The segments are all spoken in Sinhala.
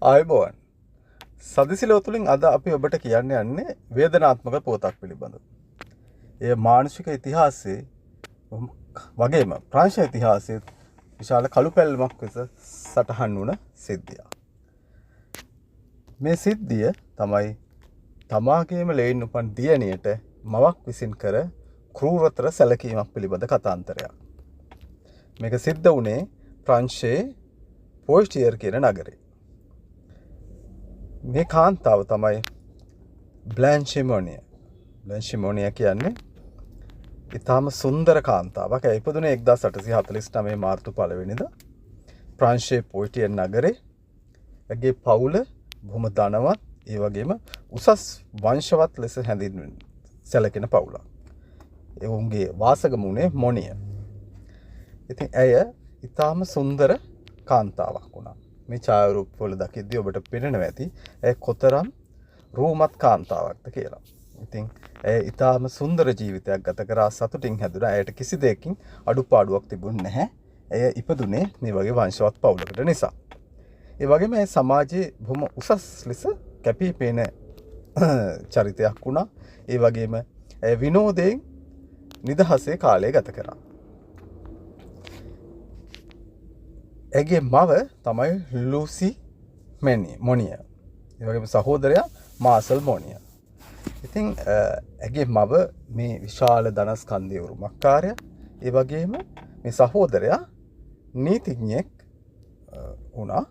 ආයුබෝවන්. සදිසිලව තුළින් අද අපි ඔබට කියන්න යන්නේ වේදනාත්මක පුවතක් පිළිබඳව. එය මානුෂික ඉතිහාසයේ වගේම ප්‍රංශ ඉතිහාසයේ විශාල කළු පැල්ලමක් ලෙස සටහන් වුණ සිද්ධියක්. මේ සිද්ධිය තමයි තමාගේම ලෙයින් උපන් දියණියට මවක් විසින් කර ක්‍රූරතර සැලකීමක් පිළිබඳ කතාන්තරයක්. මේක සිද්ධ වුණේ ප්‍රංශයේ පොයිටියර් කියන නගරේ. මේ කාන්තාව තමයි බ්ලැන්ෂිමෝනිය. බ්ලැන්ෂිමෝනිය කියන්නේ ඉතාම සුන්දර කාන්තාවක්. ඇය ඉපදුනේ 1849 මාර්තු 1 වෙනිදා ප්‍රංශයේ පොයිටියර් නගරේ. ඇගේ පවුල බොහොම ධනවත්, ඒ වගේම උසස් වංශවත් ලෙස හැඳින්වෙන සැලකෙන පවුලක්. ඒ උන්ගේ වාසගම උනේ මොනිය. ඉතින් ඇය ඉතාම සුන්දර කාන්තාවක් වුණා. මේ ඡායාරූපවල දකිද්දී ඔබට පේනවා ඇති ඇය කොතරම් රූමත් කාන්තාවක්ද කියලා. ඉතින් ඇය ඊටාම සුන්දර ජීවිතයක් ගත කරා, සතුටින් හැදුණා. ඇයට කිසි දෙයකින් අඩුපාඩුවක් තිබුණේ නැහැ. ඇය ඉපදුනේ මේ වගේ වංශවත් පවුලකට නිසා. ඒ වගේම ඇය සමාජයේ බොහොම උසස් ලෙස කැපී පෙනෙන චරිතයක් වුණා. ඒ වගේම ඇය විනෝදයෙන් නිදහසේ කාලය ගත කරා. ඇගේ මව තමයි ලූසි මොනිය. ඒ වගේම සහෝදරයා මාසල් මොනිය. ඉතින් ඇගේ මව මේ විශාල ධනස්කන්ධයේ උරුමකාරයා. ඒ වගේම මේ සහෝදරයා නීතිඥයෙක් වුණා.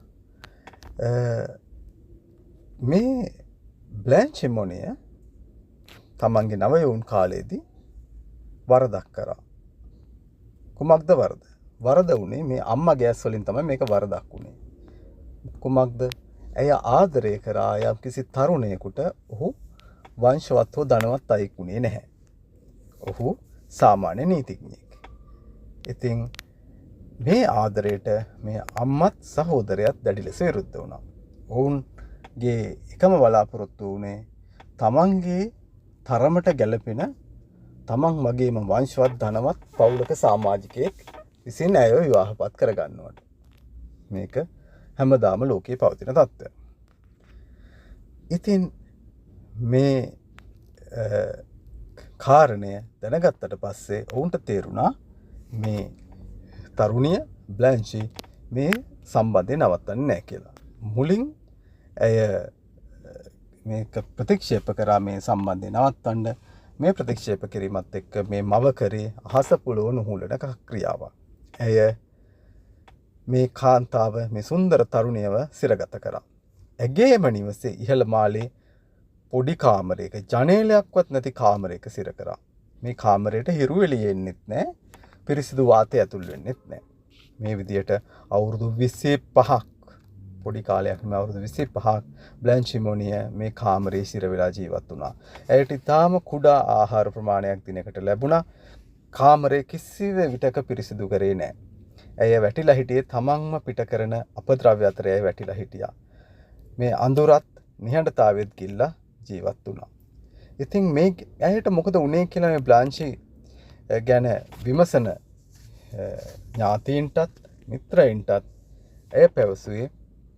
මේ බ්ලැන්චි මොනිය තමන්ගේ නවයවුන් කාලයේදී වරදක් කරා. කුමක්ද වරද? වරද වුණේ මේ අම්මා ගෑස් වලින් තමයි මේක වරදක් වුණේ. කුමක්ද? ඇය ආදරය කරා යම් කිසි තරුණයෙකුට ඔහු වංශවත් හෝ ධනවත් අයෙක් වුණේ නැහැ. ඔහු සාමාන්‍ය නීතිඥයෙක්. ඉතින් මේ ආදරයට මේ අම්මත් සහෝදරයත් දැඩි ලෙස විරුද්ධ වුණා. ඔවුන්ගේ එකම බලාපොරොත්තු වුණේ තමන්ගේ තරමට ගැළපෙන තමන් වගේම වංශවත් ධනවත් පවුලක සමාජිකයෙක් විසින් ඇයව විවාහපත් කරගන්නවට. මේක හැමදාම ලෝකයේ පවතින තත්ත්වයක්. ඉතින් මේ කාරණය දැනගත්තට පස්සේ ඔවුන්ට තේරුණා මේ තරුණිය බ්ලැන්චි මේ සම්බන්ධය නවත්තන්නේ නැහැ කියලා. මුලින් ඇය මේක ප්‍රතික්ෂේප කරා මේ සම්බන්ධය නවත්තන්න. මේ ප්‍රතික්ෂේප කිරීමත් එක්ක මේ මව කරේ අහස පුලවන උහුලන ක්‍රියාවක්. ඇය මේ කාන්තාව මේ සුන්දර තරුණියව සිරගත කරා. ඇගේම නිවසේ ඉහළ මාලේ පොඩි කාමරයක, ජනේලයක්වත් නැති කාමරයක සිර කරා. මේ කාමරයට හිරු එළිය එන්නෙත් නැහැ, පිරිසිදු වාතය ඇතුල් වෙන්නෙත් නැහැ. මේ විදියට අවුරුදු 25ක්, පොඩි කාලයක් නෙමෙයි, අවුරුදු 25ක් බ්ලැන්චි මොනිය මේ කාමරේ සිර වෙලා ජීවත් වුණා. ඇයට ඊටාම කුඩා ආහාර ප්‍රමාණයක් දිනකට ලැබුණා. කාමරේ කිසිව විටක පිරිසිදු කරේ නැහැ. ඇය වැටිලා හිටියේ තමන්ම පිට කරන අපද්‍රව්‍ය අතර ඇය වැටිලා හිටියා. මේ අඳුරත් නිහඬතාවෙත් ගිල්ලා ජීවත් වුණා. ඉතින් මේ ඇයට මොකද වුනේ කියලා මේ බ්ලාන්චි ගැන විමසන ඥාතීන්ටත් මිත්‍රයින්ටත් ඇය පැවසුවේ,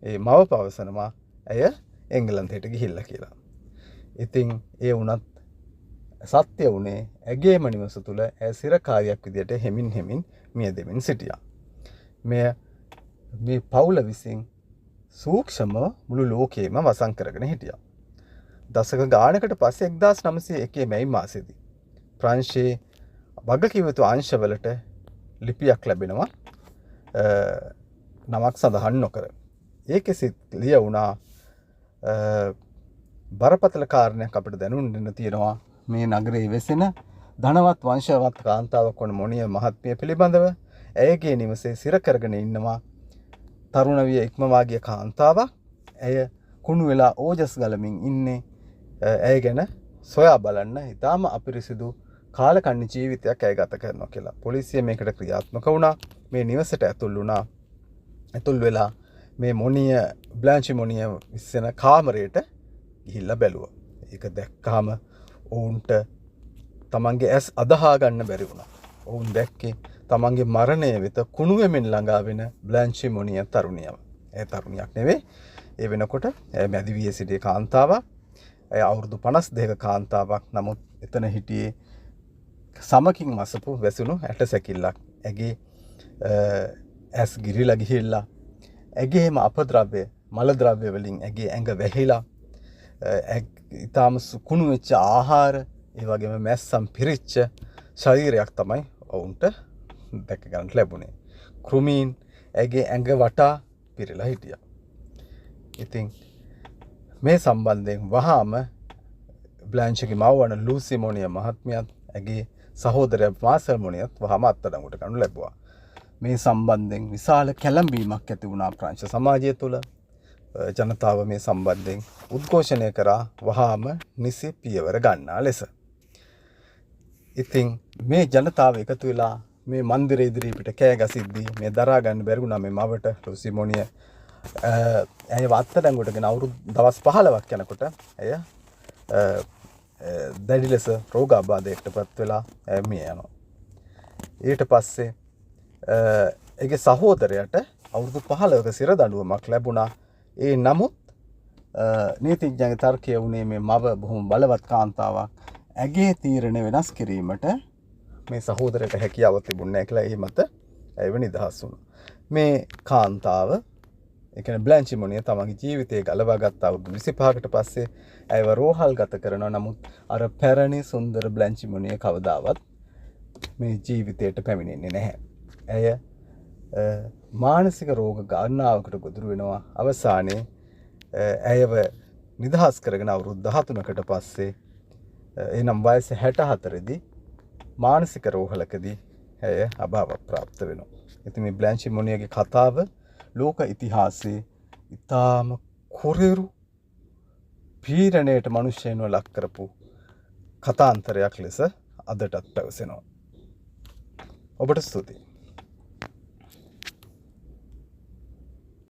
ඒ මව පවසනවා ඇය එංගලන්තයට ගිහිල්ලා කියලා. ඉතින් ඒ වුණත් සත්‍ය වුණේ ඇගේම නිවස තුළ ඇය සිරකාරියක් විදියට හෙමින් මිය දෙමින් සිටියා. මේ පවුල විසින් සූක්ෂම මුළු ලෝකෙම වසන් කරගෙන හිටියා. දශක ගානකට පස්සේ 1901 මැයි මාසෙදී ප්‍රංශයේ වගකිව යුතු අංශවලට ලිපියක් ලැබෙනවා, නමක් සඳහන් නොකර. ඒකෙ ලියවුණා බරපතල කාරණයක් අපිට දැනුම් දෙන්න තියෙනවා මේ නගරයේ වෙසෙන ධනවත් වංශවත් කාන්තාවක් වන මොනිය මහත්මිය පිළිබඳව. ඇයගේ නිවසේ සිර කරගෙන ඉන්නවා තරුණ විය ඉක්මවා ගිය කාන්තාවක්. ඇය කුණු වෙලා ඕජස් ගලමින් ඉන්නේ. ඇය ගැන සොයා බලන්න ඉතාම අපිරිසිදු කාලකන්ණි ජීවිතයක් ඇය ගත කරනවා කියලා පොලිසිය මේකට ක්‍රියාත්මක වුණා. මේ නිවසට ඇතුල් වුණා. ඇතුල් වෙලා මේ මොනිය බ්ලැන්චි මොනිය විසින කාමරයට ගිහිල්ලා බැලුවා. ඒක දැක්කාම ඔවුන්ට තමන්ගේ ඇස් අදහා ගන්න බැරි වුණා. ඔවුන් දැක්කේ තමන්ගේ මරණය වෙත කුණු වෙමින් ළඟා වෙන බ්ලැන්චි මොනිය තරුණියව. ඒ තරුණියක් නෙවෙයි. ඒ වෙනකොට මැදිවියේ සිටිය කාන්තාවක්. අවුරුදු 52ක කාන්තාවක්. නමුත් එතන හිටියේ සමකින් මසපු වැසුණු ඇට සැකිල්ලක්. ඇගේ ඇස් ගිරිලා ගිහිල්ලා ඇගේම අපද්‍රව්‍ය මල ද්‍රව්‍ය වලින් ඇගේ ඇඟ වැහිලා ඊටාම සුකුණු වෙච්ච ආහාර ඒ වගේම මැස්සන් පිරිච්ච ශරීරයක් තමයි ඔවුන්ට දැක ගන්න ලැබුණේ. කෘමීන් ඇගේ ඇඟ වටා පිරලා හිටියා. ඉතින් මේ සම්බන්ධයෙන් වහාම බ්ලැන්ච්ගේ මව වන ලූසි මොනිය මහත්මියත් ඇගේ සහෝදරයා මාසල් මොනියත් වහාම අත්අඩංගුවට ගන්නු ලැබුවා. මේ සම්බන්ධයෙන් විශාල කැළඹීමක් ඇති වුණා ප්‍රංශ සමාජය තුළ. ජනතාව මේ සම්බන්ධයෙන් උද්ඝෝෂණය කරා වහාම නිසි පියවර ගන්නා ලෙස. ඉතින් මේ ජනතාව එකතු වෙලා මේ මන්දිරය ඉදිරියට කෑ ගසිද්දී මේ දරා ගන්න බැරි වුණා මේ මවට ලූසි මොනිය ඇය අත්අඩංගුවටගෙන අවුරුදු දවස් 15ක් යනකොට ඇය දැඩි ලෙස රෝගාබාධයකටපත් වෙලා මිය යනවා. ඊට පස්සේ ඒගේ සහෝදරයට අවුරුදු 15ක සිර දඬුවමක් ලැබුණා. ඒ නමුත් නීතිඥයන්ගේ තර්කය වුණේ මේ මව බොහොම බලවත් කාන්තාවක්. ඇගේ තීරණ වෙනස් කිරීමට මේ සහෝදරයට හැකියාව තිබුණේ නැහැ කියලා ඒ මත ඇයව නිදහස් වුණා. මේ කාන්තාව ඒ කියන්නේ බ්ලැන්චි මොනිය තමන්ගේ ජීවිතය ගලවා ගත්ත අවුරුදු 25කට පස්සේ ඇයව රෝහල් ගත කරනවා. නමුත් අර පැරණි සුන්දර බ්ලැන්චි මොනිය කවදාවත් මේ ජීවිතයට පැමිණෙන්නේ නැහැ. ඇය මානසික රෝග ගණනාවකට ගොදුරු වෙනවා. අවසානයේ ඇයව නිදහස් කරගෙන අවුරුදු 13කට පස්සේ එනම් වයස 64 දී මානසික රෝහලකදී ඇය අභාව ප්‍රාප්ත වෙනවා. ඉතින් මේ බ්ලැන්චි මොනියගේ කතාව ලෝක ඉතිහාසයේ ඉතාම කුරිරු පීඩණයට මිනිස්සුන්ව ලක් කරපු කතාන්තරයක් ලෙස අදටත් පැවසෙනවා. ඔබට ස්තුතියි.